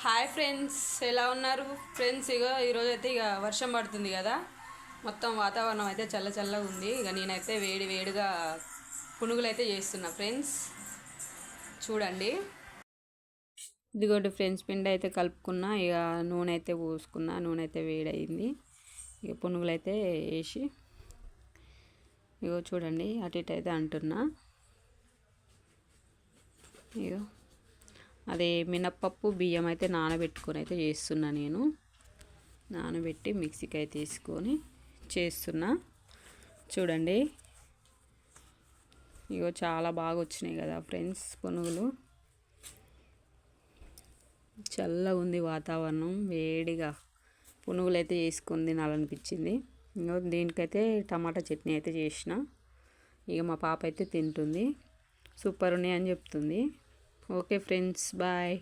Hi friends, ఎలా ఉన్నారు friends? ఈరోజు అయితే వర్షం పడుతుంది కదా, మొత్తం వాతావరణం అయితే చల్ల చల్లగా ఉంది. నేనైతే వేడి వేడిగా పునుగులు అయితే చేస్తున్నా ఫ్రెండ్స్, చూడండి. ఇదిగోటి ఫ్రెండ్స్, పిండి అయితే కలుపుకున్నా. నూనె అయితే పోసుకున్నా, నూనె అయితే వేడయింది. పునుగులు అయితే వేసి చూడండి, అటు ఇటు అయితే అంటున్నా. అదే మినప్పప్పు బియ్యం అయితే నానబెట్టుకొని అయితే చేస్తున్నా. నేను నానబెట్టి మిక్సీకి అయితే తీసుకొని చేస్తున్నా. చూడండి, చాలా బాగా వచ్చినాయి కదా ఫ్రెండ్స్ పునుగులు. చల్లగా ఉంది వాతావరణం, వేడిగా పునుగులు అయితే చేసుకొని తినాలనిపించింది. దీనికైతే టమాటా చట్నీ అయితే చేసిన. మా పాప అయితే తింటుంది. సూపర్ ఉన్నాయి అని చెప్తుంది. Okay friends, bye.